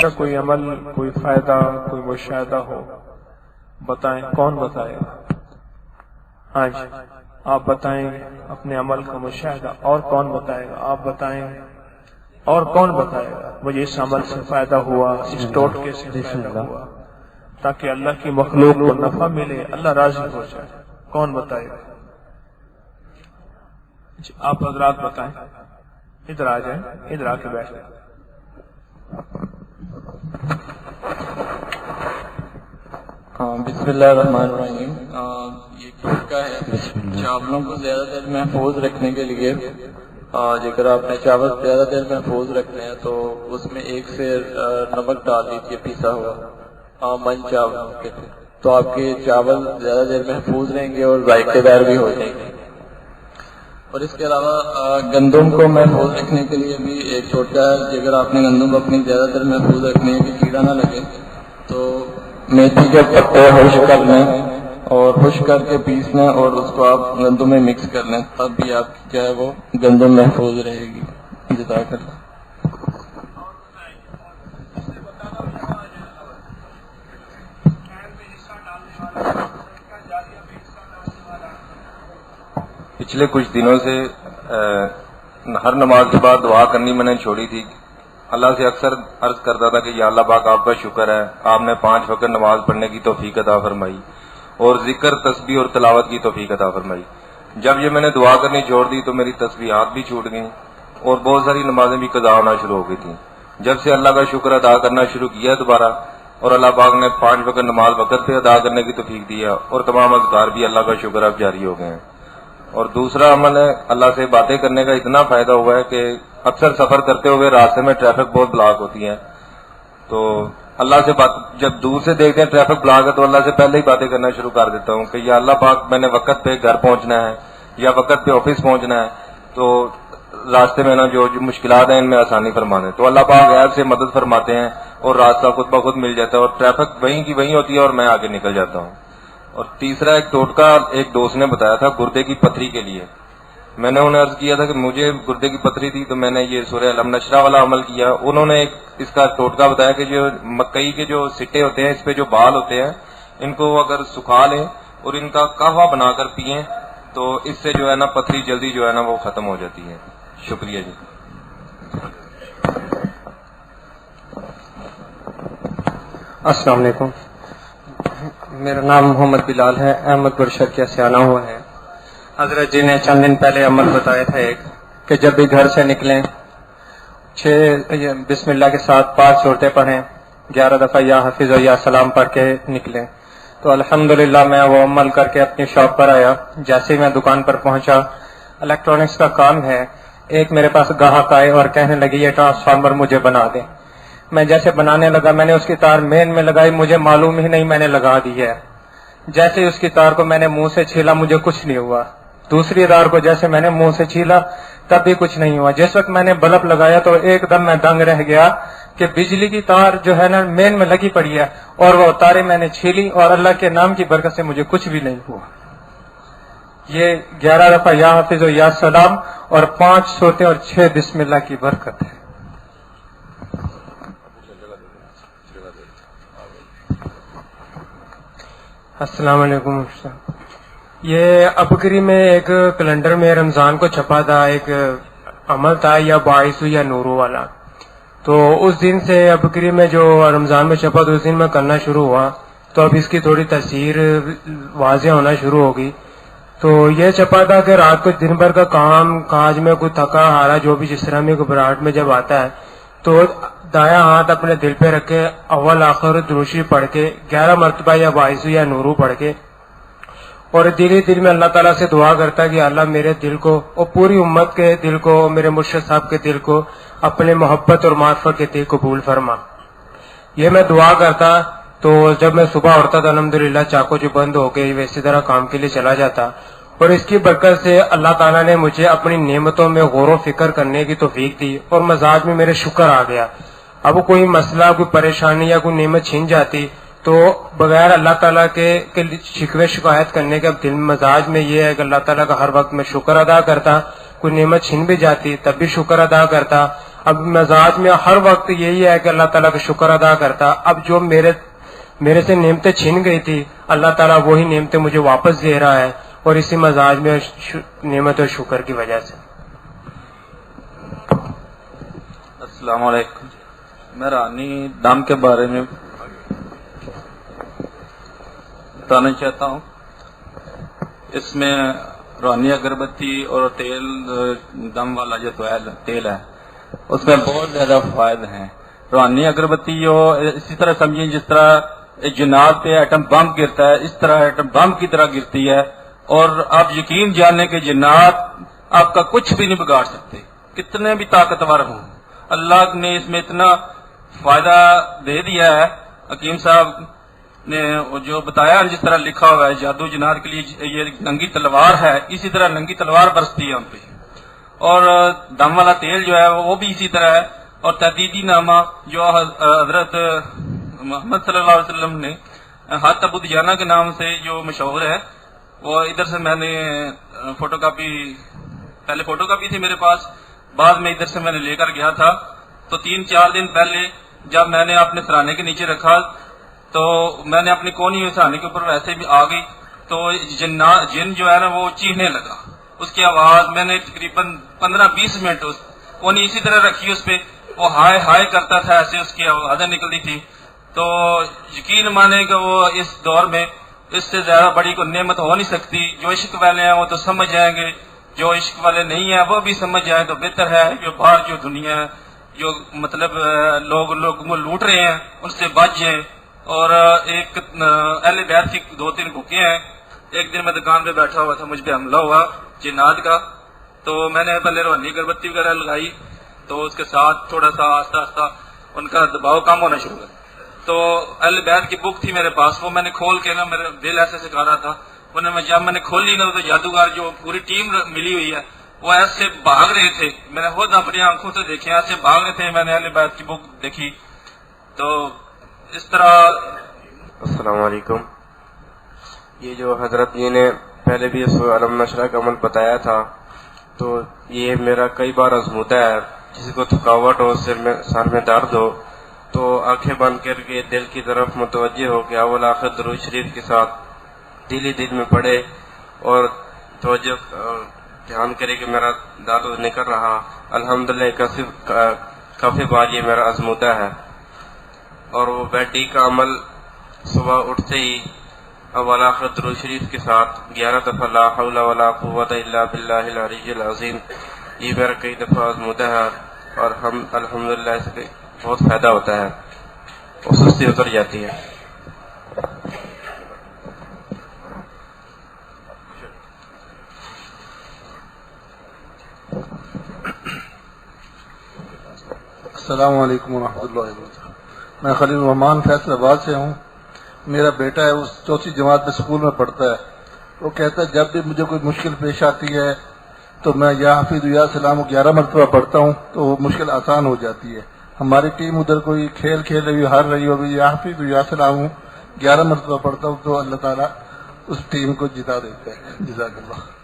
کا کوئی عمل، کوئی فائدہ، کوئی مشاہدہ ہو بتائیں، کون بتائے گا؟ ہاں جی آپ بتائیں اپنے عمل کا مشاہدہ، اور کون بتائے گا؟ آپ بتائیں، اور کون بتائے گا مجھے اس عمل سے فائدہ ہوا، اس ٹوٹکے سے فائدہ ہوا، تاکہ اللہ کی مخلوق کو نفع ملے، اللہ راضی ہو جائے؟ کون بتائے گا؟ جی آپ حضرات بتائیں، ادھر آ جائیں، ادھر آ کے بیٹھیں۔ بسم اللہ الرحمن الرحیم۔ یہ طریقہ ہے چاولوں کو زیادہ دیر محفوظ رکھنے کے لیے۔ اگر آپ نے چاول زیادہ دیر محفوظ رکھنے ہیں تو اس میں ایک سے نمک ڈال دیجیے پیسا ہوا من چاول کے، تو آپ کے چاول زیادہ دیر محفوظ رہیں گے اور ذائقے دار بھی ہو جائیں گے۔ اور اس کے علاوہ گندم کو محفوظ رکھنے کے لیے بھی ایک ٹوٹکا ہے، اگر آپ نے گندم کو اپنی زیادہ دیر محفوظ رکھنے ہے کہ کیڑا نہ لگے، تو میتھی کے پتے خشک کر لیں اور خشک کر کے پیس لیں اور اس کو آپ گندم میں مکس کر لیں، تب بھی آپ کی کیا ہے وہ گندم محفوظ رہے گی۔ جزاک اللہ۔ پچھلے کچھ دنوں سے ہر نماز کے بعد دعا کرنی میں نے چھوڑی تھی۔ اللہ سے اکثر عرض کرتا تھا کہ یا اللہ پاک آپ کا شکر ہے، آپ نے 5 وقت نماز پڑھنے کی توفیق عطا فرمائی اور ذکر، تسبیح اور تلاوت کی توفیق عطا فرمائی۔ جب یہ میں نے دعا کرنی چھوڑ دی تو میری تسبیحات بھی چھوٹ گئیں اور بہت ساری نمازیں بھی قضا ہونا شروع ہو گئی تھیں۔ جب سے اللہ کا شکر ادا کرنا شروع کیا دوبارہ، اور اللہ پاک نے 5 وقت نماز وقت پہ ادا کرنے کی توفیق دیا، اور تمام اذکار بھی اللہ کا شکر اب جاری ہو گئے ہیں۔ اور دوسرا عمل ہے، اللہ سے باتیں کرنے کا اتنا فائدہ ہوا ہے کہ اکثر سفر کرتے ہوئے راستے میں ٹریفک بہت بلاک ہوتی ہے، تو اللہ سے بات، جب دور سے دیکھتے ہیں ٹریفک بلاک ہے تو اللہ سے پہلے ہی باتیں کرنا شروع کر دیتا ہوں کہ یا اللہ پاک میں نے وقت پہ گھر پہنچنا ہے یا وقت پہ آفس پہنچنا ہے، تو راستے میں نا جو مشکلات ہیں ان میں آسانی فرما دیں۔ تو اللہ پاک غیب سے مدد فرماتے ہیں اور راستہ خود بخود مل جاتا ہے اور ٹریفک وہیں کی وہیں ہوتی ہے اور میں آگے نکل جاتا ہوں۔ اور تیسرا ایک ٹوٹکا ایک دوست نے بتایا تھا گردے کی پتھری کے لیے۔ میں نے انہیں عرض کیا تھا کہ مجھے گردے کی پتھری تھی تو میں نے یہ سورہ علم نشرہ والا عمل کیا۔ انہوں نے ایک اس کا ٹوٹکا بتایا کہ جو مکئی کے جو سٹے ہوتے ہیں، اس پہ جو بال ہوتے ہیں، ان کو اگر سکھا لیں اور ان کا قہوہ بنا کر پئیں تو اس سے جو ہے نا پتھری جلدی جو ہے نا وہ ختم ہو جاتی ہے۔ شکریہ جی۔ السلام علیکم، میرا نام محمد بلال ہے، احمد گڑھ شرقیہ سے آنا ہوا ہے۔ حضرت جی نے چند دن پہلے عمل بتایا تھا ایک، کہ جب بھی گھر سے نکلیں 6 بسم اللہ کے ساتھ 5 صورتیں پڑھیں، 11 دفعہ یا حافظ و یا سلام پڑھ کے نکلیں۔ تو الحمدللہ میں وہ عمل کر کے اپنی شاپ پر آیا۔ جیسے ہی میں دکان پر پہنچا، الیکٹرانکس کا کام ہے، ایک میرے پاس گاہک آئے اور کہنے لگی یہ ٹرانسفارمر مجھے بنا دیں۔ میں جیسے بنانے لگا، میں نے اس کی تار مین میں لگائی، مجھے معلوم ہی نہیں میں نے لگا دی ہے۔ جیسے اس کی تار کو میں نے منہ سے چھیلا، مجھے کچھ نہیں ہوا۔ دوسری تار کو جیسے میں نے منہ سے چھیلا، تب بھی کچھ نہیں ہوا۔ جس وقت میں نے بلب لگایا تو ایک دم میں دنگ رہ گیا کہ بجلی کی تار جو ہے نا مین میں لگی پڑی ہے، اور وہ تاریں میں نے چھیلی اور اللہ کے نام کی برکت سے مجھے کچھ بھی نہیں ہوا۔ یہ 11 دفعہ یا حافظ و یا سلام اور 5 صورتیں اور 6 بسم اللہ کی برکت ہے۔ السلام علیکم۔ یہ ابکری میں ایک کیلنڈر میں رمضان کو چھپا تھا، ایک عمل تھا یا باعث یا نورو والا، تو اس دن سے ابکری میں جو رمضان میں چھپا تو اس دن میں کرنا شروع ہوا، تو اب اس کی تھوڑی تاثیر واضح ہونا شروع ہوگی۔ تو یہ چھپا تھا کہ رات کو دن بھر کا کام کاج میں کوئی تھکا ہارا جو بھی جس طرح میں گھبراہٹ میں جب آتا ہے تو دایاں ہاتھ اپنے دل پہ رکھ کے اول آخر دروشی پڑھ کے 11 مرتبہ یا باعث یا نورو پڑھ کے، اور دل ہی دل میں اللہ تعالیٰ سے دعا کرتا ہے کہ اللہ میرے دل کو اور پوری امت کے دل کو، میرے مرشد صاحب کے دل کو اپنے محبت اور معرفت کے دل قبول فرما۔ یہ میں دعا کرتا تو جب میں صبح اٹھتا تھا الحمدللہ چاقو جو بند ہو کے ویسی طرح کام کے لیے چلا جاتا، اور اس کی برکت سے اللہ تعالیٰ نے مجھے اپنی نعمتوں میں غور و فکر کرنے کی توفیق دی اور مزاج میں میرے شکر آ گیا۔ اب کوئی مسئلہ، کوئی پریشانی یا کوئی نعمت چھن جاتی تو بغیر اللہ تعالیٰ کے شکوے شکایت کرنے کے اب دل مزاج میں یہ ہے کہ اللہ تعالیٰ کا ہر وقت میں شکر ادا کرتا، کوئی نعمت چھن بھی جاتی تب بھی شکر ادا کرتا، اب مزاج میں ہر وقت یہی ہے کہ اللہ تعالیٰ کا شکر ادا کرتا. اب جو میرے سے نعمتیں چھین گئی تھی اللہ تعالیٰ وہی نعمتیں مجھے واپس دے رہا ہے, اور اسی مزاج میں نعمت اور شکر کی وجہ سے. السلام علیکم. میں رانی دم کے بارے میں بتانا چاہتا ہوں. اس میں روحانی اگربتی اور تیل دم والا جو تیل ہے اس میں بہت زیادہ فوائد ہیں. روحانی اگربتی جو اسی طرح سمجھیں جس طرح ایک جنات پہ ایٹم بم گرتا ہے, اس طرح ایٹم بم کی طرح گرتی ہے, اور آپ یقین جانیں کہ جنات آپ کا کچھ بھی نہیں بگاڑ سکتے کتنے بھی طاقتور ہوں. اللہ نے اس میں اتنا فائدہ دے دیا ہے. حکیم صاحب نے جو بتایا جس طرح لکھا ہوا ہے جادو جنات کے لیے یہ ننگی تلوار ہے, اسی طرح ننگی تلوار برستی ہے ان پہ. اور دم والا تیل جو ہے وہ بھی اسی طرح ہے. اور تحدیدی نامہ جو حضرت محمد صلی اللہ علیہ وسلم نے ہاتھ ابو دیانہ کے نام سے جو مشہور ہے, وہ ادھر سے میں نے فوٹو کاپی, پہلے فوٹو کاپی تھی میرے پاس, بعد میں ادھر سے میں نے لے کر گیا تھا. تو 3-4 دن پہلے جب میں نے اپنے سرانے کے نیچے رکھا تو میں نے اپنی کونی سرانے کے اوپر ویسے بھی آ گئی, تو جن جو ہے نا وہ چیخنے لگا. اس کی آواز میں نے تقریباً 15-20 منٹ اس کونی اسی طرح رکھی, اس پہ وہ ہائے ہائے کرتا تھا, ایسے اس کی آوازیں نکلتی تھی. تو یقین مانے کہ وہ اس دور میں اس سے زیادہ بڑی کوئی نعمت ہو نہیں سکتی. جو عشق والے ہیں وہ تو سمجھ جائیں گے, جو عشق والے نہیں ہیں وہ بھی سمجھ جائیں تو بہتر ہے. جو باہر جو دنیا ہے جو مطلب لوگ لوٹ رہے ہیں ان سے بچ جائیں. اور ایک اہل بیت کی 2-3 بھوکے ہیں. ایک دن میں دکان پہ بیٹھا ہوا تھا, مجھ پہ حملہ ہوا جنات کا, تو میں نے پہلے روحانی اگربتی وغیرہ لگائی, تو اس کے ساتھ تھوڑا سا آہستہ آہستہ ان کا دباؤ کم ہونا شروع ہوا. تو اہل بیت کی بک تھی میرے پاس, وہ میں نے کھول کے نا میرا دل ایسے سکھا رہا تھا. جب میں نے کھولی نا تو جادوگر جو پوری ٹیم ملی ہوئی ہے وہ ایسے بھاگ رہے تھے. میں نے خود اپنی آنکھوں سے دیکھے ایسے بھاگ رہے تھے. میں نے اہل بیت کی بک دیکھی تو اس طرح. السلام علیکم. یہ جو حضرت جی نے پہلے بھی اس علم نشرہ کا عمل بتایا تھا, تو یہ میرا کئی بار آزمودہ ہے. کسی کو تھکاوٹ ہو, سر میں درد ہو, تو آنکھیں بند کر کے دل کی طرف متوجہ ہو کے اول آخر درود شریف کے ساتھ دل میں پڑے اور توجہ دھیان کرے کہ میرا داد نکل رہا. الحمدللہ کافی بار یہ میرا آزمودہ ہے. اور وہ بیٹی کا عمل صبح اٹھتے ہی اول آخر درود شریف کے ساتھ 11 دفعہ لا حول ولا قوت الا باللہ العلی العظیم, یہ میرا کئی دفعہ آزمودہ ہے. اور ہم الحمدللہ اس سے بہت فائدہ ہوتا ہے, اور سستی اتر جاتی ہے. السلام علیکم ورحمۃ اللہ وبرکاتہ. میں خلیل الرحمان فیصل آباد سے ہوں. میرا بیٹا ہے, اس 4th جماعت میں اسکول میں پڑھتا ہے. وہ کہتا ہے جب بھی مجھے کوئی مشکل پیش آتی ہے تو میں یا حافظ یا سلام 11 مرتبہ پڑھتا ہوں تو وہ مشکل آسان ہو جاتی ہے. ہماری ٹیم ادھر کوئی کھیل کھیل رہی ہو, ہار رہی ہو, یا حافظ یا سلام 11 مرتبہ پڑھتا ہوں تو اللہ تعالیٰ اس ٹیم کو جتا دیتا ہے. جزاک اللہ.